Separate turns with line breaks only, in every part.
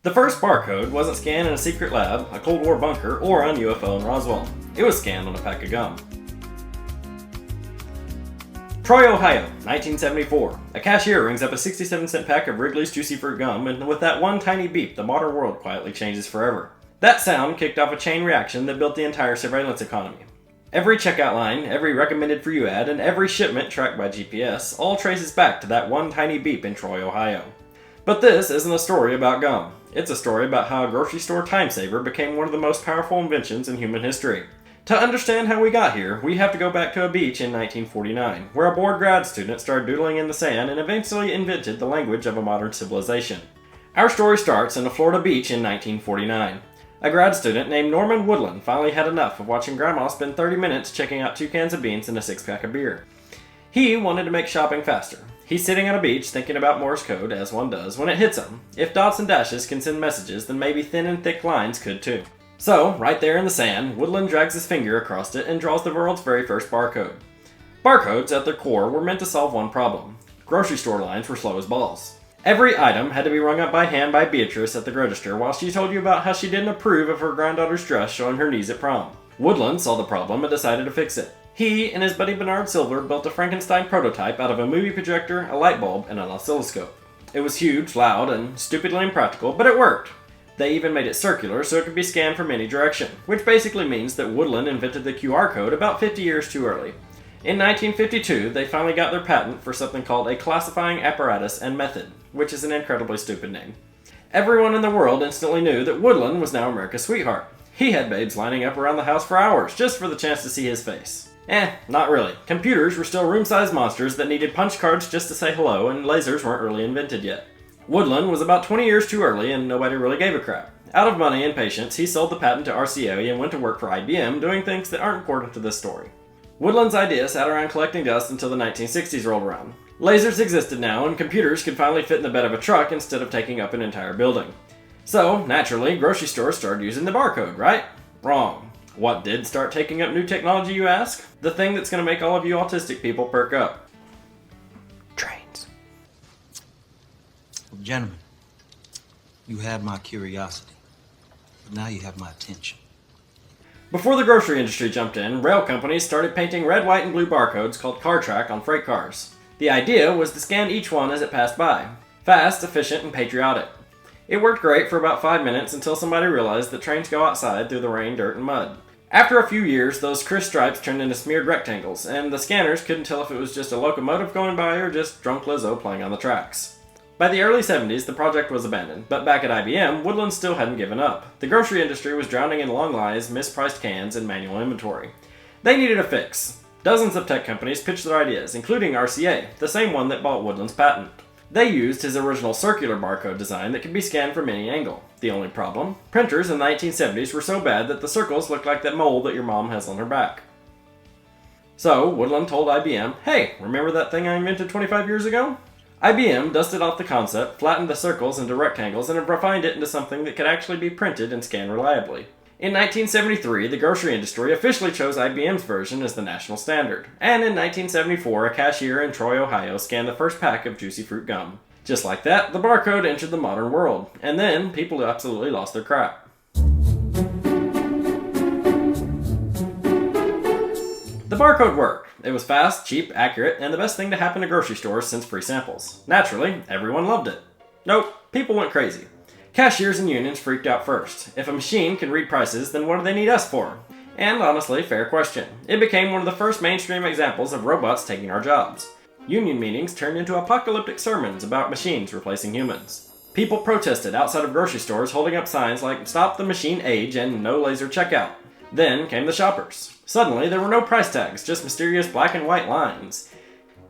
The first barcode wasn't scanned in a secret lab, a Cold War bunker, or on UFO in Roswell. It was scanned on a pack of gum. Troy, Ohio, 1974. A cashier rings up a 67-cent pack of Wrigley's Juicy Fruit gum, and with that one tiny beep, the modern world quietly changes forever. That sound kicked off a chain reaction that built the entire surveillance economy. Every checkout line, every recommended for you ad, and every shipment tracked by GPS all traces back to that one tiny beep in Troy, Ohio. But this isn't a story about gum. It's a story about how a grocery store time saver became one of the most powerful inventions in human history. To understand how we got here, we have to go back to a beach in 1949, where a bored grad student started doodling in the sand and eventually invented the language of a modern civilization. Our story starts in a Florida beach in 1949. A grad student named Norman Woodland finally had enough of watching Grandma spend 30 minutes checking out 2 cans of beans and a 6-pack of beer. He wanted to make shopping faster. He's sitting on a beach thinking about Morse code, as one does, when it hits him. If dots and dashes can send messages, then maybe thin and thick lines could too. So, right there in the sand, Woodland drags his finger across it and draws the world's very first barcode. Barcodes, at their core, were meant to solve one problem. Grocery store lines were slow as balls. Every item had to be rung up by hand by Beatrice at the register while she told you about how she didn't approve of her granddaughter's dress showing her knees at prom. Woodland saw the problem and decided to fix it. He and his buddy Bernard Silver built a Frankenstein prototype out of a movie projector, a light bulb, and an oscilloscope. It was huge, loud, and stupidly impractical, but it worked. They even made it circular so it could be scanned from any direction, which basically means that Woodland invented the QR code about 50 years too early. In 1952, they finally got their patent for something called a classifying apparatus and method, which is an incredibly stupid name. Everyone in the world instantly knew that Woodland was now America's sweetheart. He had babes lining up around the house for hours just for the chance to see his face. Not really. Computers were still room-sized monsters that needed punch cards just to say hello, and lasers weren't really invented yet. Woodland was about 20 years too early and nobody really gave a crap. Out of money and patience, he sold the patent to RCA and went to work for IBM, doing things that aren't important to this story. Woodland's idea sat around collecting dust until the 1960s rolled around. Lasers existed now, and computers could finally fit in the bed of a truck instead of taking up an entire building. So, naturally, grocery stores started using the barcode, right? Wrong. What did start taking up new technology, you ask? The thing that's going to make all of you autistic people perk up. Trains.
Gentlemen, you had my curiosity, but now you have my attention.
Before the grocery industry jumped in, rail companies started painting red, white, and blue barcodes called car track on freight cars. The idea was to scan each one as it passed by. Fast, efficient, and patriotic. It worked great for about 5 minutes until somebody realized that trains go outside through the rain, dirt, and mud. After a few years, those crisp stripes turned into smeared rectangles, and the scanners couldn't tell if it was just a locomotive going by or just drunk Lizzo playing on the tracks. By the early 70s, the project was abandoned, but back at IBM, Woodland still hadn't given up. The grocery industry was drowning in long lines, mispriced cans, and manual inventory. They needed a fix. Dozens of tech companies pitched their ideas, including RCA, the same one that bought Woodland's patent. They used his original circular barcode design that could be scanned from any angle. The only problem? Printers in the 1970s were so bad that the circles looked like that mole that your mom has on her back. So, Woodland told IBM, hey, remember that thing I invented 25 years ago? IBM dusted off the concept, flattened the circles into rectangles, and refined it into something that could actually be printed and scanned reliably. In 1973, the grocery industry officially chose IBM's version as the national standard, and in 1974, a cashier in Troy, Ohio scanned the first pack of Juicy Fruit gum. Just like that, the barcode entered the modern world, and then people absolutely lost their crap. The barcode worked. It was fast, cheap, accurate, and the best thing to happen to grocery stores since free samples. Naturally, everyone loved it. Nope, people went crazy. Cashiers and unions freaked out first. If a machine can read prices, then what do they need us for? And honestly, fair question. It became one of the first mainstream examples of robots taking our jobs. Union meetings turned into apocalyptic sermons about machines replacing humans. People protested outside of grocery stores holding up signs like "Stop the Machine Age" and "No Laser Checkout." Then came the shoppers. Suddenly, there were no price tags, just mysterious black and white lines.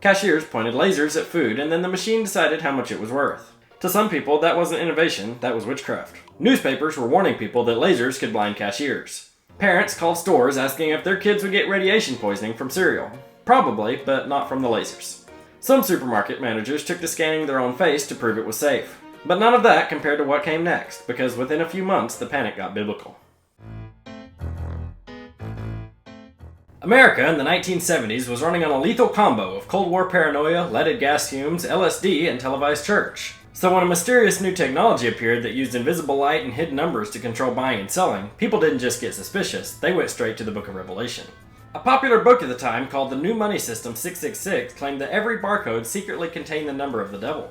Cashiers pointed lasers at food, and then the machine decided how much it was worth. To some people, that wasn't innovation, that was witchcraft. Newspapers were warning people that lasers could blind cashiers. Parents called stores asking if their kids would get radiation poisoning from cereal. Probably, but not from the lasers. Some supermarket managers took to scanning their own face to prove it was safe. But none of that compared to what came next, because within a few months, the panic got biblical. America in the 1970s was running on a lethal combo of Cold War paranoia, leaded gas fumes, LSD, and televised church. So when a mysterious new technology appeared that used invisible light and hidden numbers to control buying and selling, people didn't just get suspicious, they went straight to the Book of Revelation. A popular book at the time called The New Money System 666 claimed that every barcode secretly contained the number of the devil.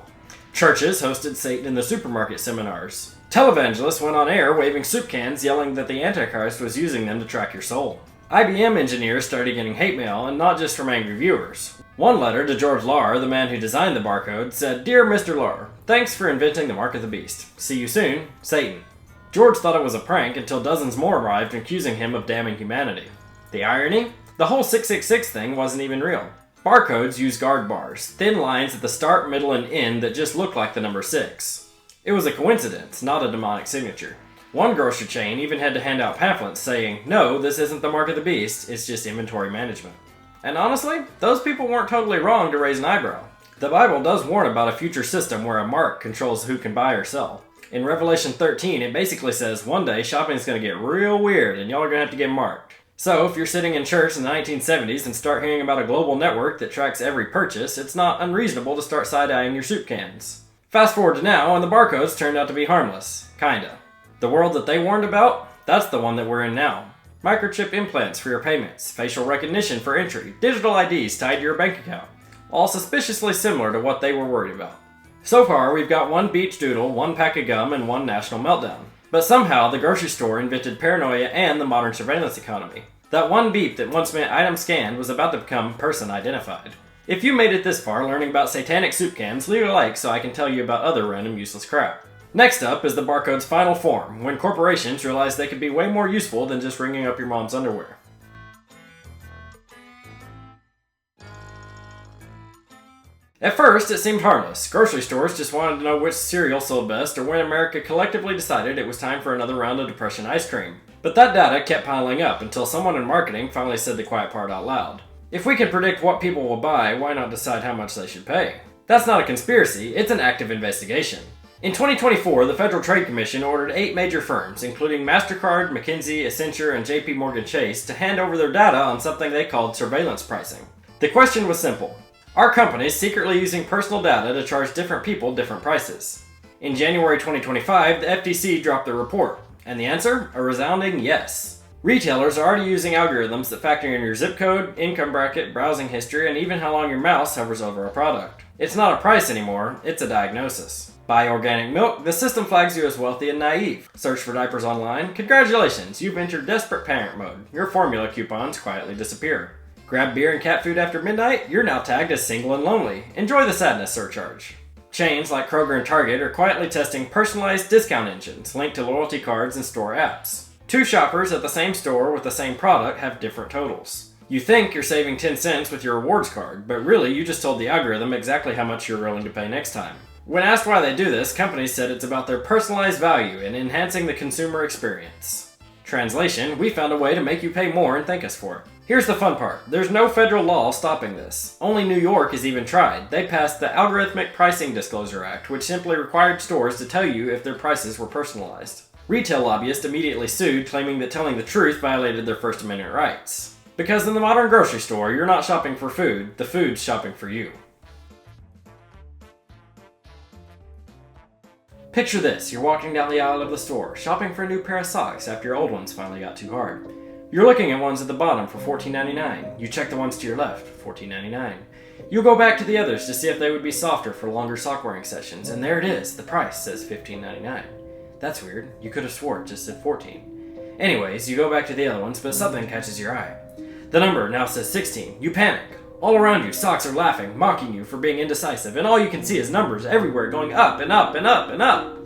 Churches hosted Satan in the supermarket seminars. Televangelists went on air waving soup cans yelling that the Antichrist was using them to track your soul. IBM engineers started getting hate mail, and not just from angry viewers. One letter to George Lauer, the man who designed the barcode, said, "Dear Mr. Lauer, thanks for inventing the mark of the beast. See you soon, Satan." George thought it was a prank until dozens more arrived accusing him of damning humanity. The irony? The whole 666 thing wasn't even real. Barcodes use guard bars, thin lines at the start, middle, and end that just looked like the number 6. It was a coincidence, not a demonic signature. One grocery chain even had to hand out pamphlets saying, "No, this isn't the mark of the beast, it's just inventory management." And honestly, those people weren't totally wrong to raise an eyebrow. The Bible does warn about a future system where a mark controls who can buy or sell. In Revelation 13, it basically says one day shopping is going to get real weird and y'all are going to have to get marked. So if you're sitting in church in the 1970s and start hearing about a global network that tracks every purchase, it's not unreasonable to start side-eyeing your soup cans. Fast forward to now, and the barcodes turned out to be harmless. Kinda. The world that they warned about? That's the one that we're in now. Microchip implants for your payments, facial recognition for entry, digital IDs tied to your bank account. All suspiciously similar to what they were worried about. So far, we've got one beach doodle, one pack of gum, and one national meltdown. But somehow, the grocery store invented paranoia and the modern surveillance economy. That one beep that once meant item scanned was about to become person identified. If you made it this far learning about satanic soup cans, leave a like so I can tell you about other random useless crap. Next up is the barcode's final form, when corporations realized they could be way more useful than just ringing up your mom's underwear. At first, it seemed harmless. Grocery stores just wanted to know which cereal sold best or when America collectively decided it was time for another round of Depression ice cream. But that data kept piling up until someone in marketing finally said the quiet part out loud. If we can predict what people will buy, why not decide how much they should pay? That's not a conspiracy, it's an active investigation. In 2024, the Federal Trade Commission ordered 8 major firms, including MasterCard, McKinsey, Accenture, and JP Morgan Chase, to hand over their data on something they called surveillance pricing. The question was simple. Are companies secretly using personal data to charge different people different prices? In January 2025, the FTC dropped the report, and the answer? A resounding yes. Retailers are already using algorithms that factor in your zip code, income bracket, browsing history, and even how long your mouse hovers over a product. It's not a price anymore, it's a diagnosis. Buy organic milk, the system flags you as wealthy and naive. Search for diapers online, congratulations, you've entered desperate parent mode. Your formula coupons quietly disappear. Grab beer and cat food after midnight, you're now tagged as single and lonely. Enjoy the sadness surcharge. Chains like Kroger and Target are quietly testing personalized discount engines linked to loyalty cards and store apps. 2 shoppers at the same store with the same product have different totals. You think you're saving 10 cents with your rewards card, but really you just told the algorithm exactly how much you're willing to pay next time. When asked why they do this, companies said it's about their personalized value and enhancing the consumer experience. Translation, we found a way to make you pay more and thank us for it. Here's the fun part. There's no federal law stopping this. Only New York has even tried. They passed the Algorithmic Pricing Disclosure Act, which simply required stores to tell you if their prices were personalized. Retail lobbyists immediately sued, claiming that telling the truth violated their First Amendment rights. Because in the modern grocery store, you're not shopping for food, the food's shopping for you. Picture this, you're walking down the aisle of the store, shopping for a new pair of socks after your old ones finally got too hard. You're looking at ones at the bottom for $14.99. You check the ones to your left, $14.99. You'll go back to the others to see if they would be softer for longer sock wearing sessions, and there it is, the price says $15.99. That's weird, you could have swore it just said $14. Anyways, you go back to the other ones, but something catches your eye. The number now says 16. You panic. All around you, socks are laughing, mocking you for being indecisive, and all you can see is numbers everywhere going up and up and up and up.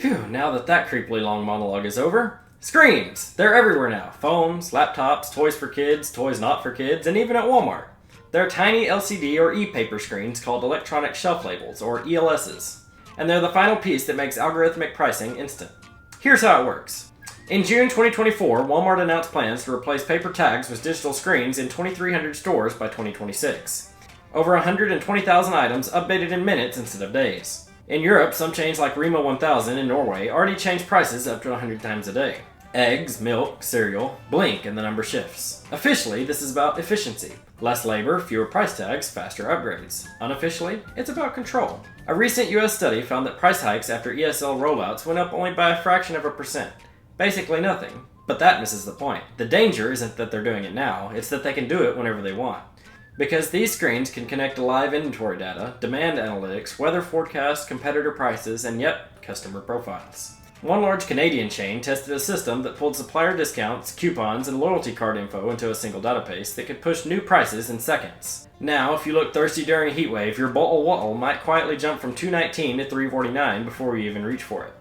Phew, now that creepily long monologue is over. Screens! They're everywhere now. Phones, laptops, toys for kids, toys not for kids, and even at Walmart. They're tiny LCD or e-paper screens called electronic shelf labels, or ELSs. And they're the final piece that makes algorithmic pricing instant. Here's how it works. In June 2024, Walmart announced plans to replace paper tags with digital screens in 2,300 stores by 2026. Over 120,000 items updated in minutes instead of days. In Europe, some chains like Rema 1000 in Norway already change prices up to 100 times a day. Eggs, milk, cereal, blink, and the number shifts. Officially, this is about efficiency. Less labor, fewer price tags, faster upgrades. Unofficially, it's about control. A recent US study found that price hikes after ESL rollouts went up only by a fraction of a percent. Basically nothing. But that misses the point. The danger isn't that they're doing it now, it's that they can do it whenever they want. Because these screens can connect to live inventory data, demand analytics, weather forecasts, competitor prices, and yet, customer profiles. One large Canadian chain tested a system that pulled supplier discounts, coupons, and loyalty card info into a single database that could push new prices in seconds. Now, if you look thirsty during a heatwave, your bottle wattle might quietly jump from $2.19 to $3.49 before you even reach for it.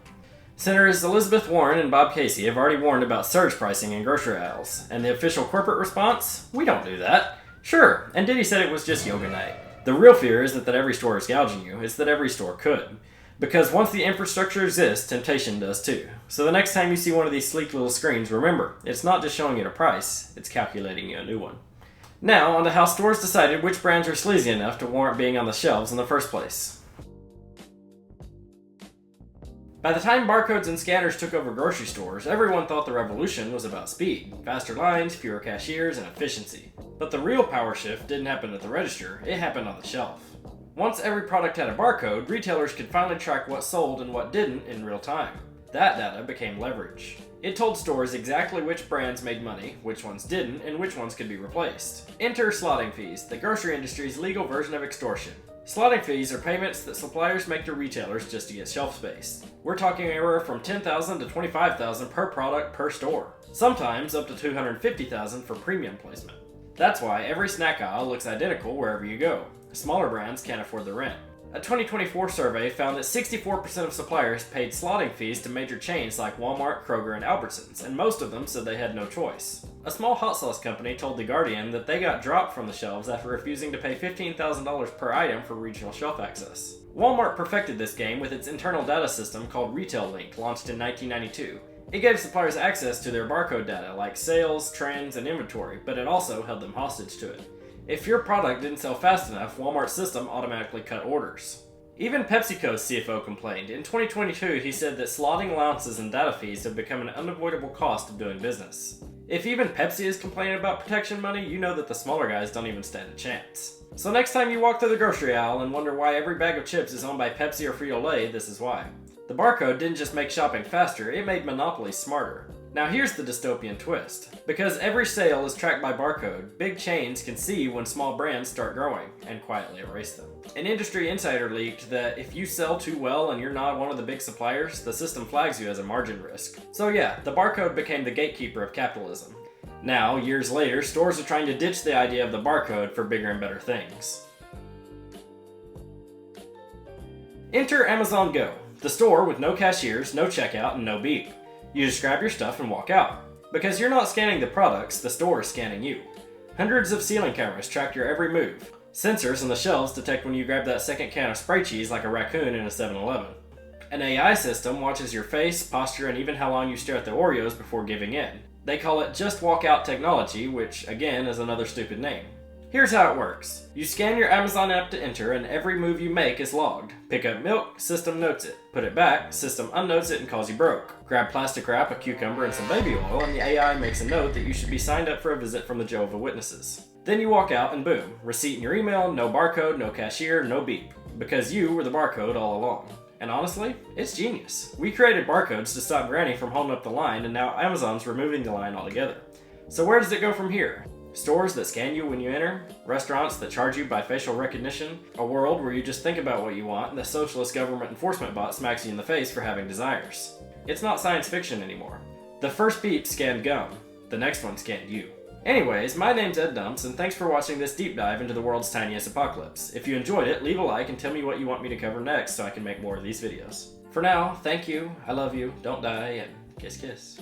Senators Elizabeth Warren and Bob Casey have already warned about surge pricing in grocery aisles, and the official corporate response? We don't do that. Sure, and Diddy said it was just yoga night. The real fear isn't that every store is gouging you, it's that every store could. Because once the infrastructure exists, temptation does too. So the next time you see one of these sleek little screens, remember, it's not just showing you a price, it's calculating you a new one. Now, on to how stores decided which brands are sleazy enough to warrant being on the shelves in the first place. By the time barcodes and scanners took over grocery stores, everyone thought the revolution was about speed, faster lines, fewer cashiers, and efficiency. But the real power shift didn't happen at the register, it happened on the shelf. Once every product had a barcode, retailers could finally track what sold and what didn't in real time. That data became leverage. It told stores exactly which brands made money, which ones didn't, and which ones could be replaced. Enter slotting fees, the grocery industry's legal version of extortion. Slotting fees are payments that suppliers make to retailers just to get shelf space. We're talking anywhere from $10,000 to $25,000 per product per store. Sometimes up to $250,000 for premium placement. That's why every snack aisle looks identical wherever you go. Smaller brands can't afford the rent. A 2024 survey found that 64% of suppliers paid slotting fees to major chains like Walmart, Kroger, and Albertsons, and most of them said they had no choice. A small hot sauce company told The Guardian that they got dropped from the shelves after refusing to pay $15,000 per item for regional shelf access. Walmart perfected this game with its internal data system called Retail Link, launched in 1992. It gave suppliers access to their barcode data like sales, trends, and inventory, but it also held them hostage to it. If your product didn't sell fast enough, Walmart's system automatically cut orders. Even PepsiCo's CFO complained. In 2022, he said that slotting allowances and data fees have become an unavoidable cost of doing business. If even Pepsi is complaining about protection money, you know that the smaller guys don't even stand a chance. So next time you walk through the grocery aisle and wonder why every bag of chips is owned by Pepsi or Frito-Lay, this is why. The barcode didn't just make shopping faster, it made monopoly smarter. Now here's the dystopian twist. Because every sale is tracked by barcode, big chains can see when small brands start growing and quietly erase them. An industry insider leaked that if you sell too well and you're not one of the big suppliers, the system flags you as a margin risk. So yeah, the barcode became the gatekeeper of capitalism. Now, years later, stores are trying to ditch the idea of the barcode for bigger and better things. Enter Amazon Go, the store with no cashiers, no checkout, and no beep. You just grab your stuff and walk out. Because you're not scanning the products, the store is scanning you. Hundreds of ceiling cameras track your every move. Sensors on the shelves detect when you grab that second can of spray cheese like a raccoon in a 7-Eleven. An AI system watches your face, posture, and even how long you stare at the Oreos before giving in. They call it Just Walk Out technology, which again is another stupid name. Here's how it works. You scan your Amazon app to enter and every move you make is logged. Pick up milk, system notes it. Put it back, system unnotes it and calls you broke. Grab plastic wrap, a cucumber, and some baby oil, and the AI makes a note that you should be signed up for a visit from the Jehovah's Witnesses. Then you walk out and boom, receipt in your email, no barcode, no cashier, no beep. Because you were the barcode all along. And honestly, it's genius. We created barcodes to stop Granny from holding up the line, and now Amazon's removing the line altogether. So where does it go from here? Stores that scan you when you enter, restaurants that charge you by facial recognition, a world where you just think about what you want and the socialist government enforcement bot smacks you in the face for having desires. It's not science fiction anymore. The first beep scanned gum, the next one scanned you. Anyways, my name's Ed Dumps, and thanks for watching this deep dive into the world's tiniest apocalypse. If you enjoyed it, leave a like and tell me what you want me to cover next so I can make more of these videos. For now, thank you, I love you, don't die, and kiss kiss.